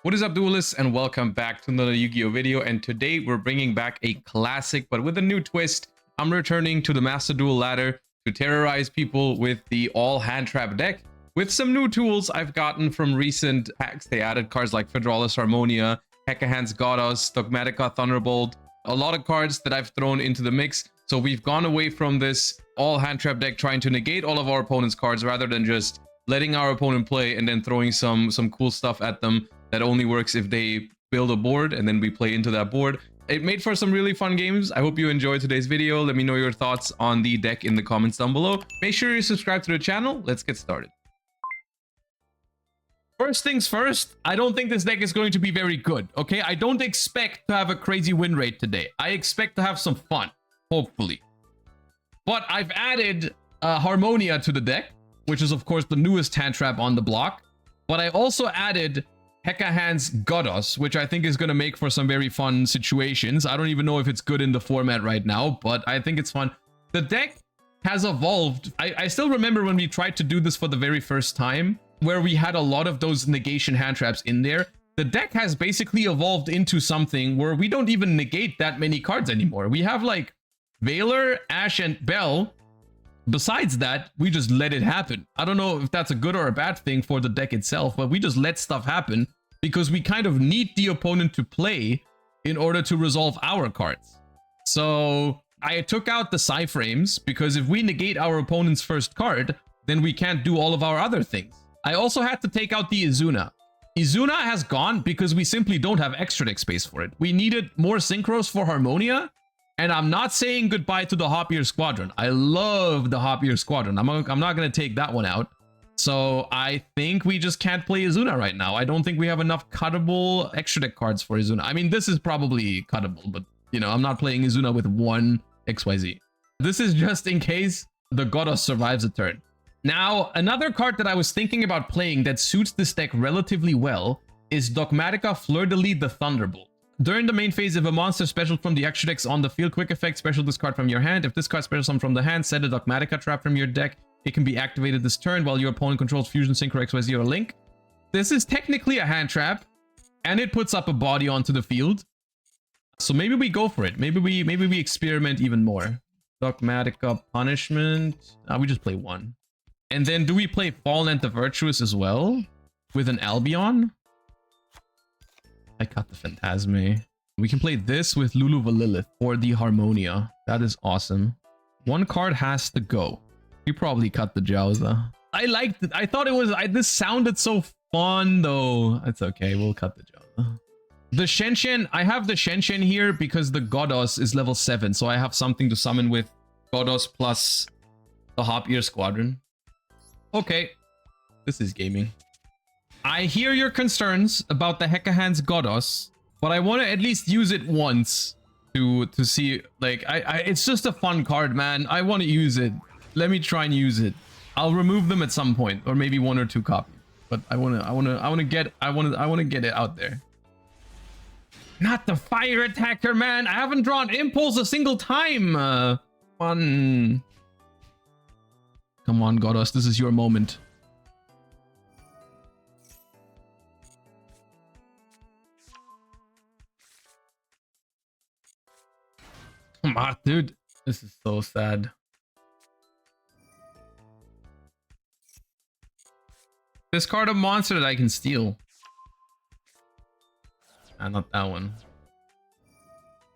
What is up, duelists, and welcome back to another Yu-Gi-Oh video. And today we're bringing back a classic, but with a new twist. I'm returning to the Master Duel ladder to terrorize people with the all hand trap deck with some new tools I've gotten from recent packs. They added cards like Fedralis Harmonia, Hekahan's Goddess, Dogmatica Thunderbolt, a lot of cards that I've thrown into the mix. So we've gone away from this all hand trap deck trying to negate all of our opponent's cards rather than just letting our opponent play and then throwing some cool stuff at them that only works if they build a board and then we play into that board. It made for some really fun games. I hope you enjoyed today's video. Let me know your thoughts on the deck in the comments down below. Make sure you subscribe to the channel. Let's get started. First things first, I don't think this deck is going to be very good, okay? I don't expect to have a crazy win rate today. I expect to have some fun, hopefully. But I've added Harmonia to the deck, which is of course the newest hand trap on the block. But I also added Hekahan's Goddess, which I think is going to make for some very fun situations. I don't even know if it's good in the format right now, but I think it's fun. The deck has evolved. I still remember when we tried to do this for the very first time, where we had a lot of those negation hand traps in there. The deck has basically evolved into something where we don't even negate that many cards anymore. We have like Veiler, Ash, and Bell. Besides that, we just let it happen. I don't know if that's a good or a bad thing for the deck itself, but we just let stuff happen because we kind of need the opponent to play in order to resolve our cards. So I took out the Psy frames because if we negate our opponent's first card, then we can't do all of our other things. I also had to take out the Izuna. Izuna has gone because we simply don't have extra deck space for it. We needed more synchros for Harmonia. And I'm not saying goodbye to the Hopier Squadron. I love the Hopier Squadron. I'm not going to take that one out. So I think we just can't play Izuna right now. I don't think we have enough cuttable extra deck cards for Izuna. I mean, this is probably cuttable, but, you know, I'm not playing Izuna with one XYZ. This is just in case the Goddess survives a turn. Now, another card that I was thinking about playing that suits this deck relatively well is Dogmatica Fleur-de-Lis the Thunderbolt. During the main phase, if a monster special from the extra deck's on the field, quick effect, special this card from your hand. If this card special some from the hand, set a Dogmatica trap from your deck. It can be activated this turn while your opponent controls Fusion, Synchro, XYZ, or Link. This is technically a hand trap, and it puts up a body onto the field. So maybe we go for it. Maybe we experiment even more. Dogmatica Punishment. We just play one. And then do we play Fallen and the Virtuous as well? With an Albion? I cut the Phantasme. We can play this with Lulu Valilith or the Harmonia. That is awesome. One card has to go. We probably cut the Jowza. I liked it. I thought it was... this sounded so fun, though. It's okay. We'll cut the Jowza. The Shenshen... I have the Shenshen here because the Goddess is level 7. So I have something to summon with Goddess plus the Hopier Squadron. Okay. This is gaming. I hear your concerns about the Hekahan's Goddess, but I want to at least use it once to see, like, it's just a fun card, man. I want to use it. Let me try and use it. I'll remove them at some point, or maybe 1 or 2 copies. But I want to get it out there. Not the fire attacker, man. I haven't drawn Impulse a single time. Come on, Goddess. This is your moment. Come on, dude. This is so sad. Discard a monster that I can steal. Not that one.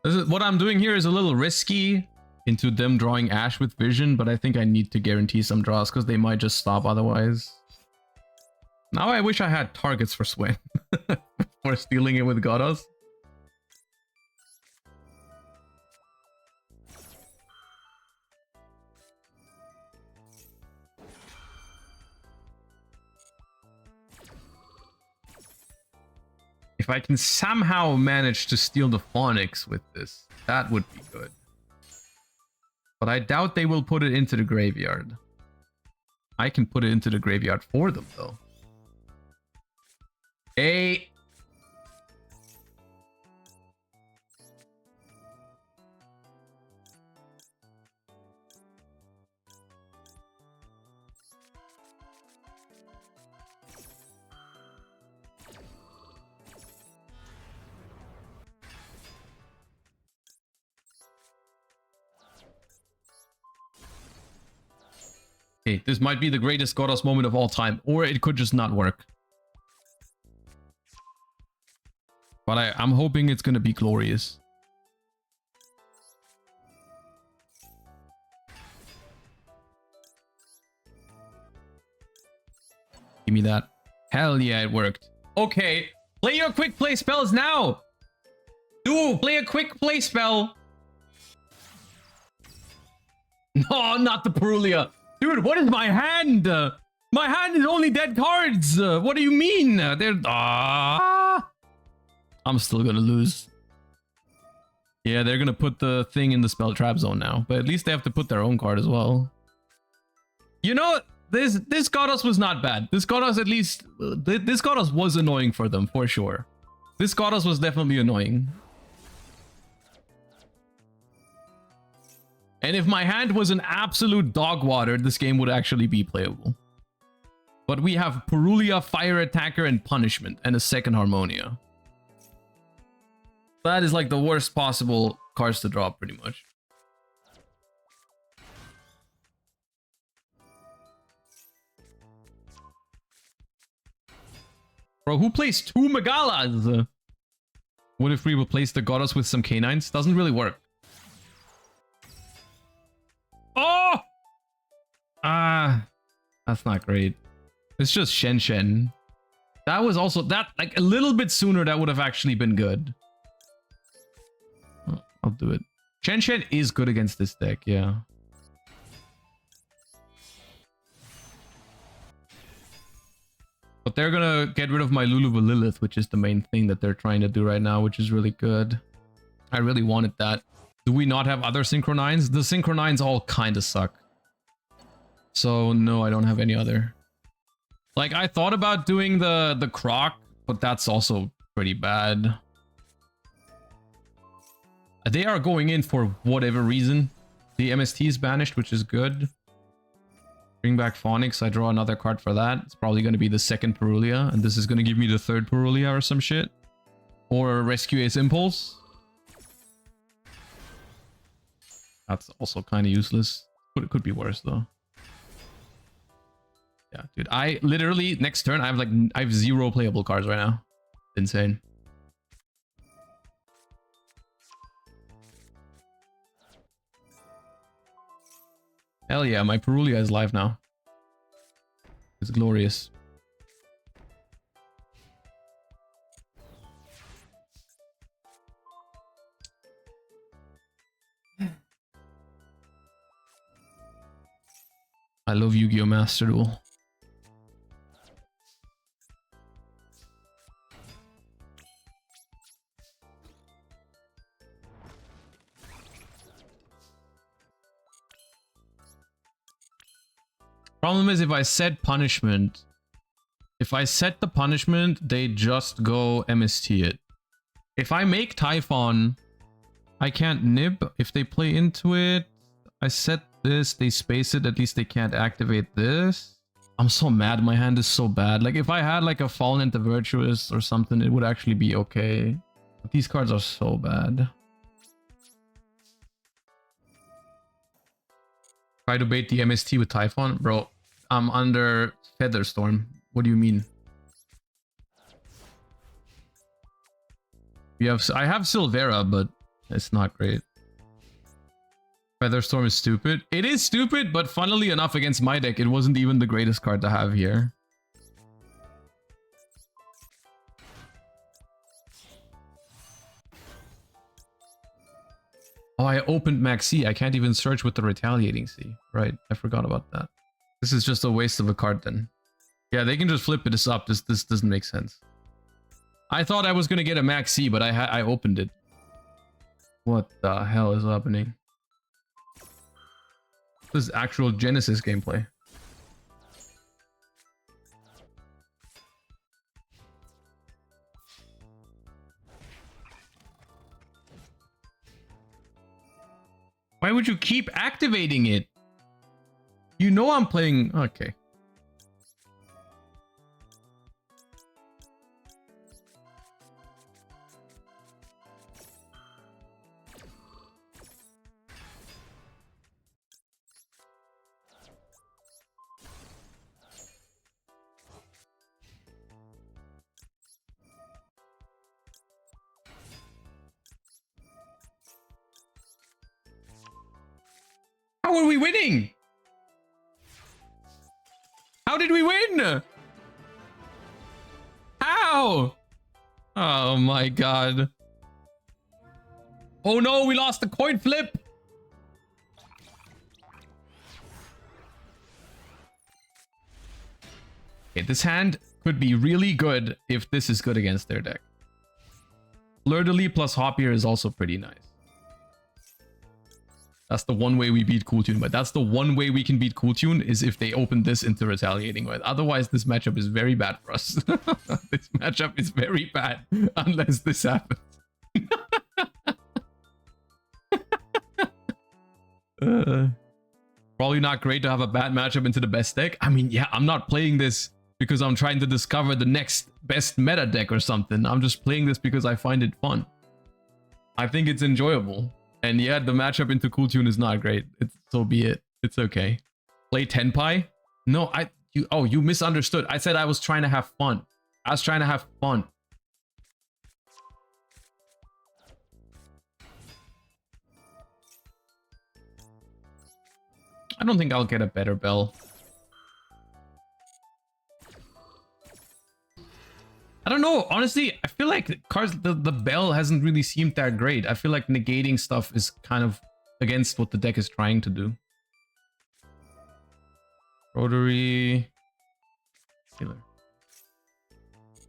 What I'm doing here is a little risky into them drawing Ash with Vision, but I think I need to guarantee some draws because they might just stop otherwise. Now I wish I had targets for Swain for stealing it with Goddess. If I can somehow manage to steal the Phonics with this, that would be good. But I doubt they will put it into the graveyard. I can put it into the graveyard for them, though. Hey! Okay, this might be the greatest Godos moment of all time, or it could just not work. But I'm hoping it's gonna be glorious. Give me that. Hell yeah, it worked. Okay, play your quick play spells now. Dude, play a quick play spell. No, not the Perulia. Dude, what is my hand? My hand is only dead cards. What do you mean? They're... I'm still gonna lose. Yeah, they're gonna put the thing in the spell trap zone now. But at least they have to put their own card as well. You know, this Godos was not bad. This Godos at least... This Godos was annoying for them, for sure. This Godos was definitely annoying. And if my hand was an absolute dog water, this game would actually be playable. But we have Perulia, Fire Attacker, and Punishment, and a second Harmonia. That is like the worst possible cards to draw, pretty much. Bro, who plays 2 Megalas? What if we replace the Godos with some canines? Doesn't really work. Oh! That's not great. It's just Shen Shen. That was also... That, like, a little bit sooner, that would have actually been good. I'll do it. Shen Shen is good against this deck, yeah. But they're gonna get rid of my Luluva Lilith, which is the main thing that they're trying to do right now, which is really good. I really wanted that. Do we not have other Synchronines? The Synchronines all kind of suck. So, no, I don't have any other. Like, I thought about doing the Croc, but that's also pretty bad. They are going in for whatever reason. The MST is banished, which is good. Bring back Phonics. I draw another card for that. It's probably going to be the second Perulia, and this is going to give me the third Perulia or some shit. Or Rescue Ace Impulse. That's also kind of useless. But it could be worse, though. Yeah, dude. I literally, next turn, I have 0 playable cards right now. Insane. Hell yeah, my Perulia is live now. It's glorious. I love Yu-Gi-Oh! Master Duel. Problem is, if I set punishment, if I set the punishment, they just go MST it. If I make Typhon, I can't nib. If they play into it, I set this, they space it, at least they can't activate this. I'm so mad, my hand is so bad. Like, if I had like a Fallen into Virtuous or something, it would actually be okay. But these cards are so bad. Try to bait the MST with Typhon? Bro, I'm under Featherstorm. What do you mean? I have Silvera, but it's not great. Featherstorm is stupid. It is stupid, but funnily enough, against my deck, it wasn't even the greatest card to have here. Oh, I opened Max C. I can't even search with the Retaliating C. Right, I forgot about that. This is just a waste of a card then. Yeah, they can just flip this up. This doesn't make sense. I thought I was gonna get a Max C, but I opened it. What the hell is happening? This is actual Genesis gameplay. Why would you keep activating it? You know I'm playing... Okay. How are we winning? How did we win? How? Oh my god. Oh no, we lost the coin flip. Okay, this hand could be really good if this is good against their deck. Fleur-de-lis plus Hoppier is also pretty nice. That's the one way we beat Cool Tune, but that's the one way we can beat Cool Tune is if they open this into retaliating with. Otherwise, this matchup is very bad for us. This matchup is very bad unless this happens. Probably not great to have a bad matchup into the best deck. I mean, yeah, I'm not playing this because I'm trying to discover the next best meta deck or something. I'm just playing this because I find it fun. I think it's enjoyable. And yeah, the matchup into Cool Tune is not great. So be it. It's okay. Play Tenpai? No, you misunderstood. I said I was trying to have fun. I was trying to have fun. I don't think I'll get a better bell. I don't know. Honestly, I feel like the bell hasn't really seemed that great. I feel like negating stuff is kind of against what the deck is trying to do. Rotary. Healer.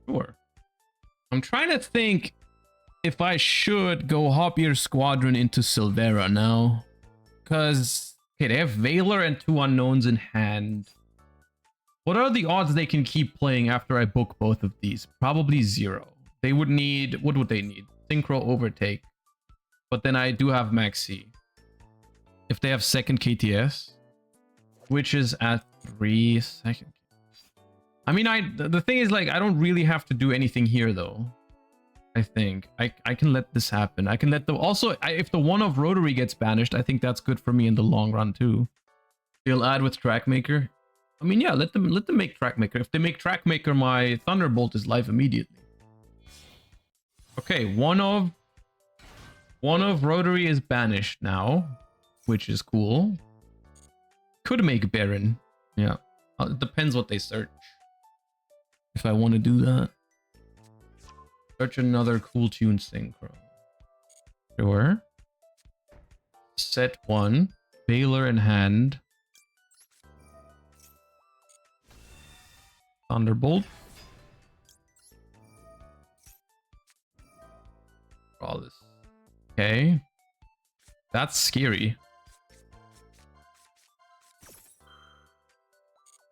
Sure. I'm trying to think if I should go Hoppier Squadron into Silvera now. Because, okay, they have Veiler and 2 unknowns in hand. What are the odds they can keep playing after I book both of these? Probably 0. They would need... What would they need? Synchro Overtake. But then I do have Maxi. If they have second KTS, which is at 3 second. I mean, the thing is, like, I don't really have to do anything here, though. I think. I can let this happen. I can let the... Also, if the one of Rotary gets banished, I think that's good for me in the long run, too. They'll add with Trackmaker. I mean, yeah, let them make Trackmaker. If they make Trackmaker, my Thunderbolt is live immediately. Okay, one of Rotary is banished now, which is cool. Could make Baron. Yeah, it depends what they search. If I want to do that. Search another Cool Tune Synchro. Sure. Set 1. Veiler in hand. Thunderbolt. Draw this. Okay. That's scary.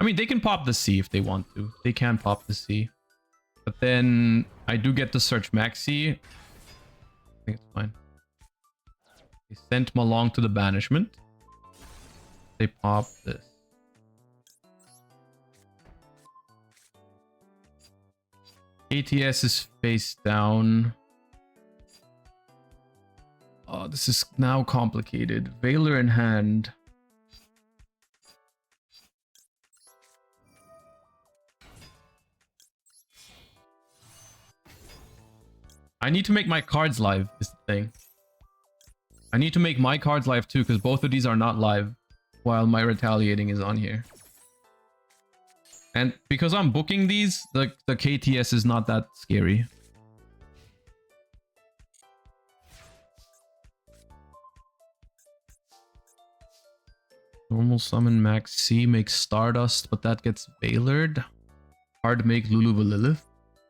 I mean, they can pop the C if they want to. They can pop the C. But then I do get to search Maxi. I think it's fine. They sent Malong to the banishment. They pop this. ATS is face down. Oh, this is now complicated. Veiler in hand. I need to make my cards live, is the thing. I need to make my cards live too, because both of these are not live while my retaliating is on here. And because I'm booking these, the KTS is not that scary. Normal summon Max C makes Stardust, but that gets Veilered. Hard to make Lulu Lilith.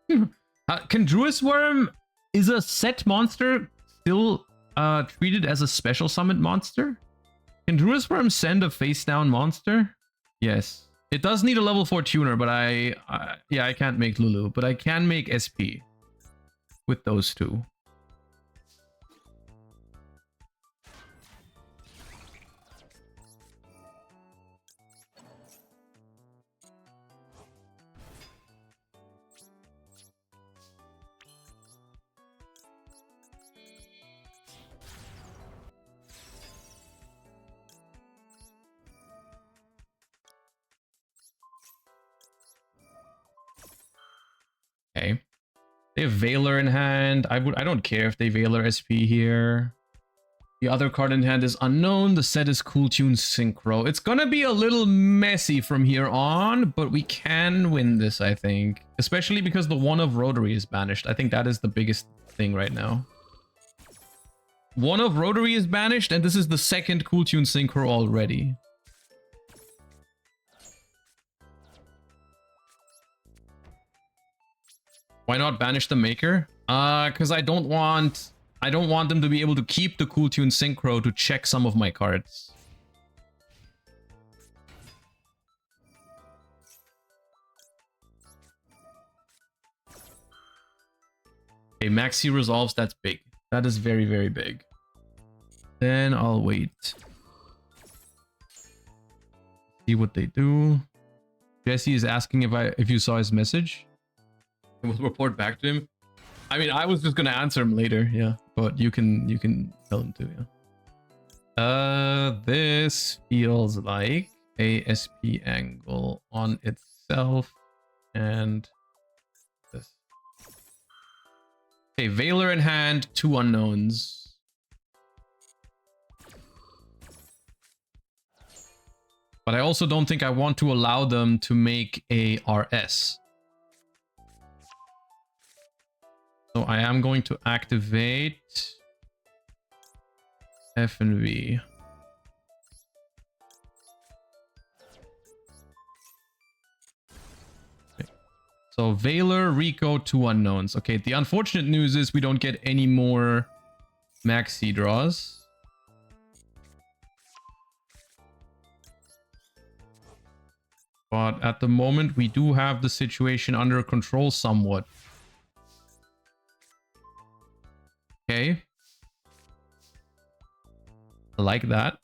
Can Druis Worm... Is a set monster still treated as a special summoned monster? Can Druis Worm send a face down monster? Yes. It does need a level 4 tuner, but yeah, I can't make Lulu, but I can make SP with those two. Okay. They have Veiler in hand. I don't care if they Veiler SP here. The other card in hand is unknown. The set is Cool Tune Synchro. It's gonna be a little messy from here on, but we can win this, I think. Especially because the one of Rotary is banished. I think that is the biggest thing right now. One of Rotary is banished, and this is the second Cool Tune Synchro already. Why not banish the Maker? Because I don't want them to be able to keep the Cool Tune Synchro to check some of my cards. Okay, Maxi resolves, that's big. That is very, very big. Then I'll wait. See what they do. Jesse is asking if you saw his message. I will report back to him. I mean, I was just gonna answer him later, yeah. But you can tell him to, yeah. This feels like a SP angle on itself, and this. Okay, Veiler in hand, 2 unknowns. But I also don't think I want to allow them to make a RS. So I am going to activate F and V. Okay. So Veiler, Rico, 2 unknowns. Okay, the unfortunate news is we don't get any more Maxi draws. But at the moment, we do have the situation under control somewhat. Okay. I like that.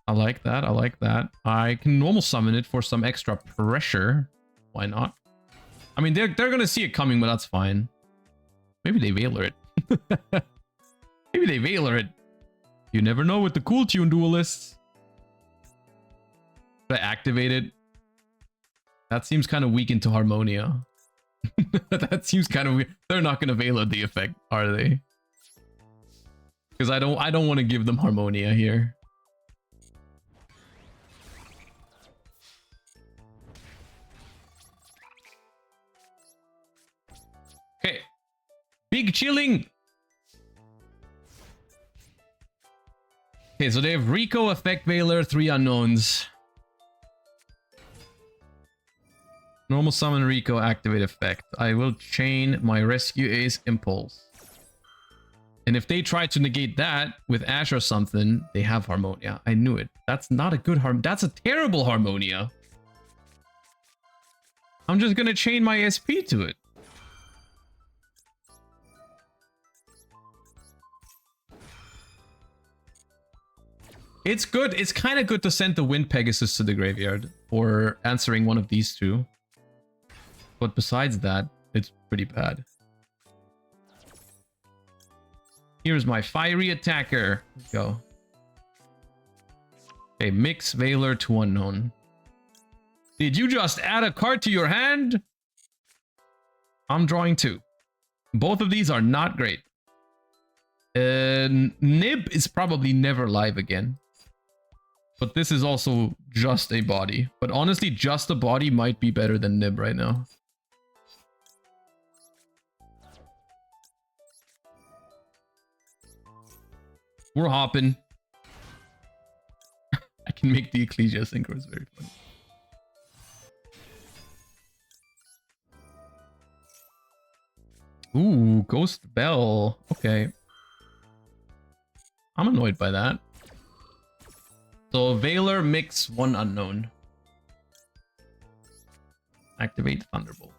I like that. I like that. I can normal summon it for some extra pressure. Why not? I mean, they're gonna see it coming, but that's fine. Maybe they Veiler it. Maybe they Veiler it. You never know with the Cool Tune duelists. Should I activate it? That seems kind of weak into Harmonia. That seems kind of weird. They're not gonna Veiler the effect, are they? Because I don't want to give them Harmonia here. Okay. Big chilling. Okay, so they have Rico, Effect Veiler, 3 unknowns. Normal summon Rico, activate effect. I will chain my Rescue Ace Impulse. And if they try to negate that with Ash or something, they have Harmonia. I knew it. That's not a good that's a terrible Harmonia. I'm just gonna chain my SP to it. It's good. It's kind of good to send the Wind Pegasus to the graveyard or answering one of these two. But besides that, it's pretty bad. Here's my Fiery Attacker. Let's go. Okay, mix Veiler to unknown. Did you just add a card to your hand? I'm drawing 2. Both of these are not great. Nib is probably never live again. But this is also just a body. But honestly, just a body might be better than Nib right now. We're hopping. I can make the Ecclesia Synchro. It's very funny. Ooh, Ghost Bell. Okay. I'm annoyed by that. So Veiler, mix 1 unknown. Activate Thunderbolt.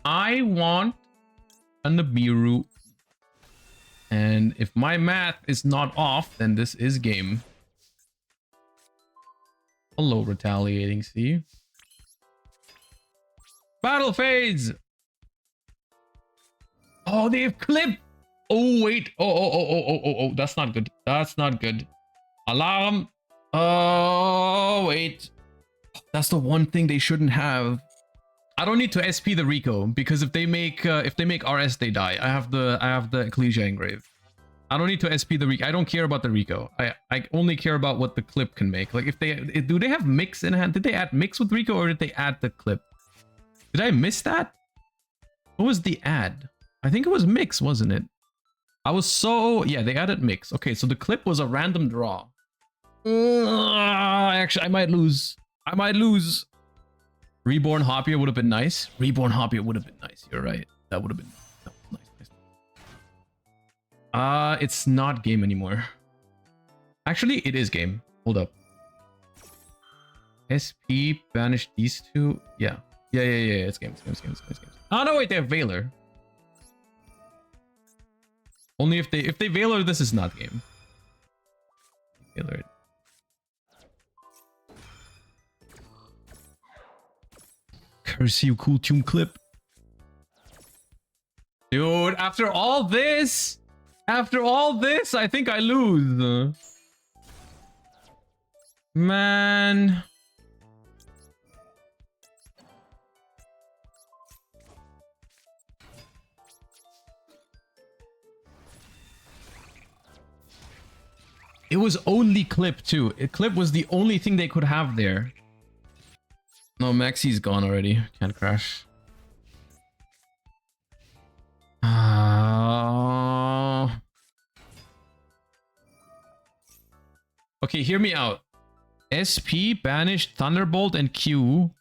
I want a Nibiru. And if my math is not off, then this is game. Hello, retaliating sea. Battle phase! Oh, they have clip! Oh, wait. Oh. That's not good. That's not good. Alarm! Oh, wait. That's the one thing they shouldn't have. I don't need to SP the Rico because if they make RS, they die. I have the Ecclesia engrave. I don't need to SP the Rico. I don't care about the Rico. I only care about what the clip can make. Like if they do they have mix in hand? Did they add mix with Rico or did they add the clip? Did I miss that? What was the ad? I think it was mix, wasn't it? I was so yeah, they added mix. Okay, so the clip was a random draw. Actually, I might lose. I might lose. Reborn Hopier would have been nice. Reborn Hopier would have been nice. You're right. That would have been nice. It's not game anymore. Actually, it is game. Hold up. SP banish these two. Yeah. It's game. It's game. Oh no, wait, they have Valor. Only if they Valor, this is not game. Valor. Curse you, cool tune clip. Dude, after all this, I think I lose. Man. It was only clip too. Clip was the only thing they could have there. No, Maxi's gone already. Can't crash. Okay, hear me out. SP, banish, Thunderbolt, and Q.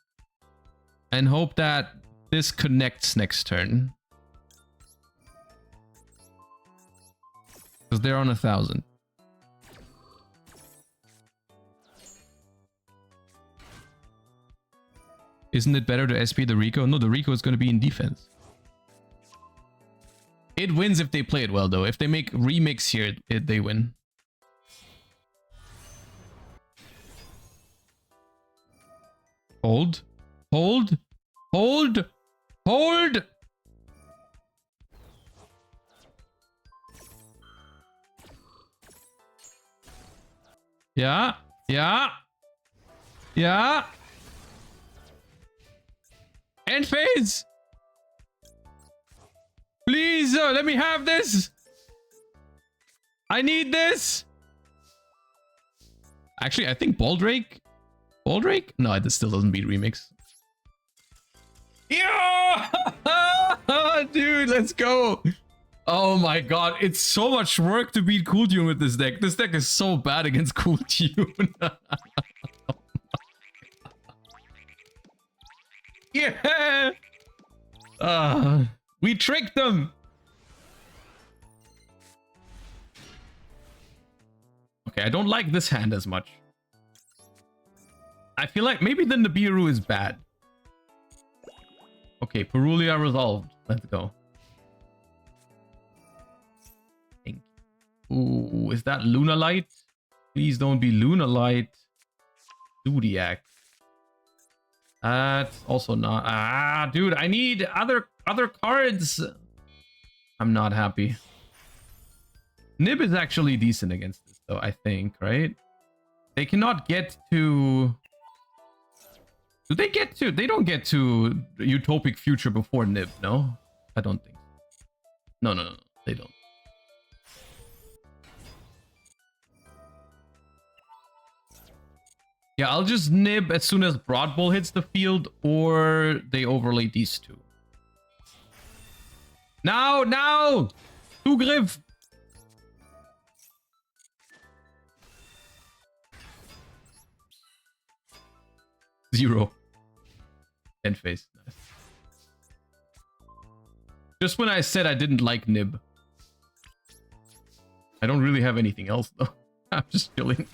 And hope that this connects next turn. Because they're on 1,000. Isn't it better to SP the Rico? No, the Rico is going to be in defense. It wins if they play it well, though. If they make remix here, they win. Hold. Hold. Hold. Hold. Yeah. End phase. Please, let me have this. I need this. Actually, I think Baldrake. No, it still doesn't beat remix. Yeah, dude, let's go. Oh my god, it's so much work to beat Cool Tune with this deck. This deck is so bad against Cool Tune. Yeah. We tricked them. Okay, I don't like this hand as much. I feel like maybe the Nibiru is bad. Okay, Perulia resolved. Let's go. Ooh, is that Lunalight? Please don't be Lunalight. Zodiac. That's also not. Ah, dude, I need other cards. I'm not happy. Nib is actually decent against this, though, I think, right? They cannot get to... Do they get to... They don't get to Utopic Future before Nib, no? I don't think so. No. They don't. Yeah, I'll just Nib as soon as Broad Bull hits the field, or they overlay these two. Now! Zugriff! Zero. End phase. Nice. Just when I said I didn't like Nib. I don't really have anything else, though. I'm just chilling.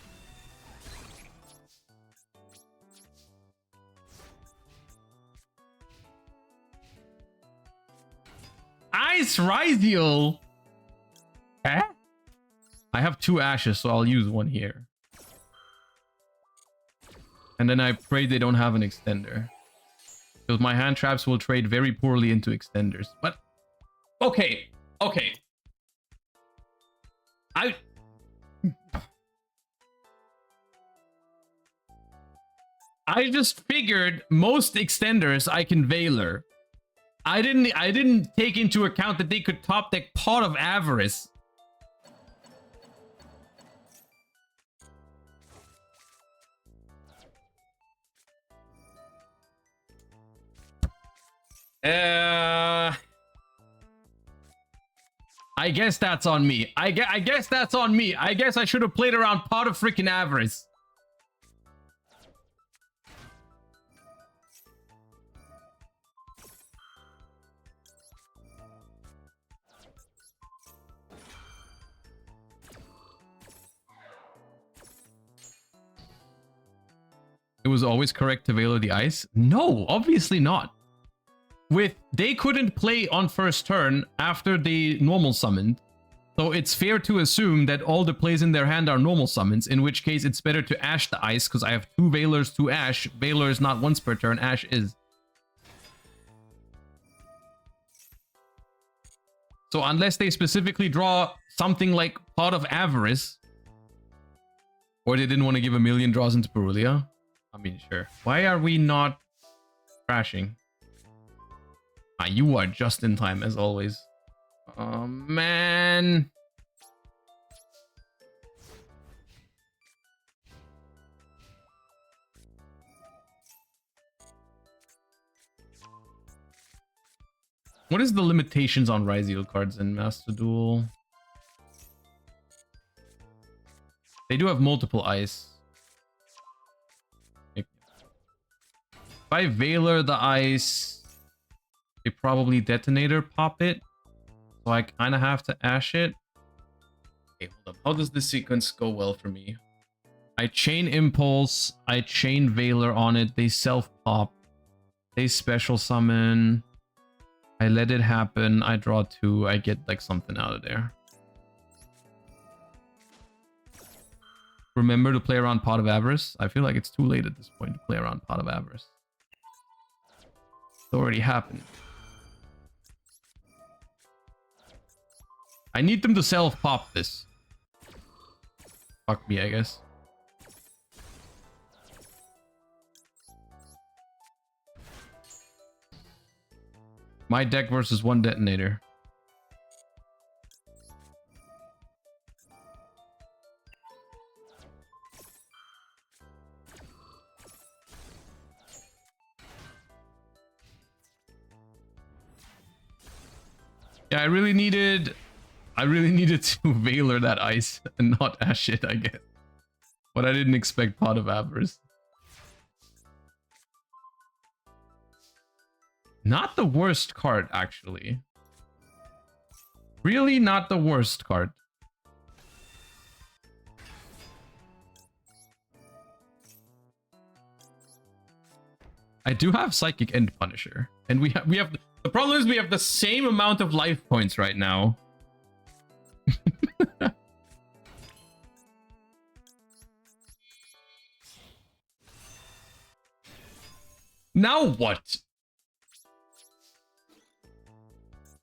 Ice Ryziel! Eh? I have 2 ashes, so I'll use one here. And then I pray they don't have an extender. Because my hand traps will trade very poorly into extenders. But, okay. Okay. I just figured most extenders I can Veiler. I didn't take into account that they could top deck Pot of Avarice. I guess that's on me. I guess that's on me. I guess I should have played around Pot of freaking Avarice. It was always correct to Veiler the Ice? No, obviously not. They couldn't play on first turn after they normal summoned. So it's fair to assume that all the plays in their hand are normal summons, in which case it's better to Ash the Ice, because I have 2 Veilers, 2 Ash. Veiler is not once per turn, Ash is. So unless they specifically draw something like Pot of Avarice, or they didn't want to give a million draws into Perulia, I mean, sure. Why are we not crashing? Ah, you are just in time, as always. Oh, man. What is the limitations on Ryzeal cards in Master Duel? They do have multiple ice. If I Veiler the ice, they probably Detonator pop it. So I kind of have to Ash it. Okay, hold up. How does this sequence go well for me? I chain Impulse. I chain Veiler on it. They self-pop. They special summon. I let it happen. I draw 2. I get like something out of there. Remember to play around Pot of Avarice. I feel like it's too late at this point to play around Pot of Avarice. It's already happened. I need them to self-pop this. Fuck me, I guess. My deck versus 1 Detonator. Yeah, I really needed to Veiler that ice and not Ash it, I guess. But I didn't expect Pot of Avarice. Not the worst card, actually. Really not the worst card. I do have Psychic and Punisher. And we have the problem is we have the same amount of life points right now. Now what?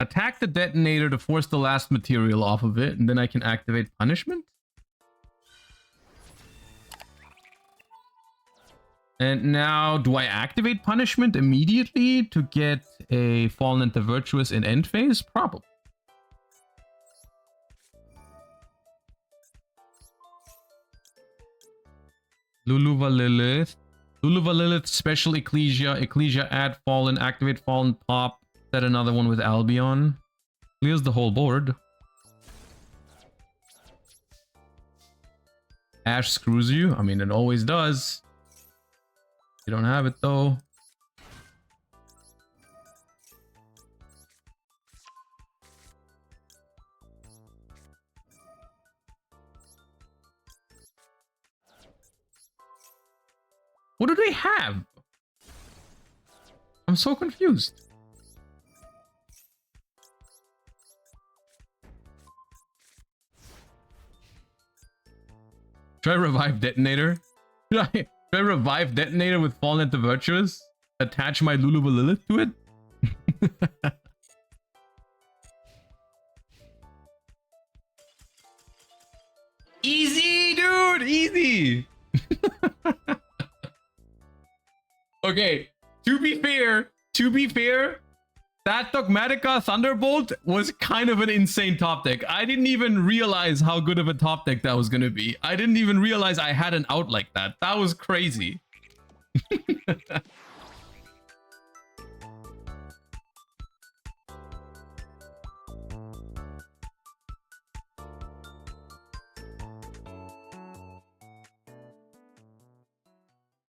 Attack the Detonator to force the last material off of it, and then I can activate Punishment? And now, do I activate Punishment immediately to get a Fallen into Virtuous in end phase? Probably. Luluva Lilith. Luluva Lilith, Special Ecclesia. Ecclesia, add Fallen, activate Fallen, pop. Set another one with Albion. Clears the whole board. Ash screws you. I mean, it always does. You don't have it, though. What do they have? I'm so confused. Should I revive Detonator? Should Should I revive Detonator with Fallen at the Virtuous? Attach my Lulu Lilith to it? Easy, dude! Easy! Okay, to be fair, that Dogmatica Thunderbolt was kind of an insane top deck. I didn't even realize how good of a top deck that was gonna be. I didn't even realize I had an out like that. That was crazy.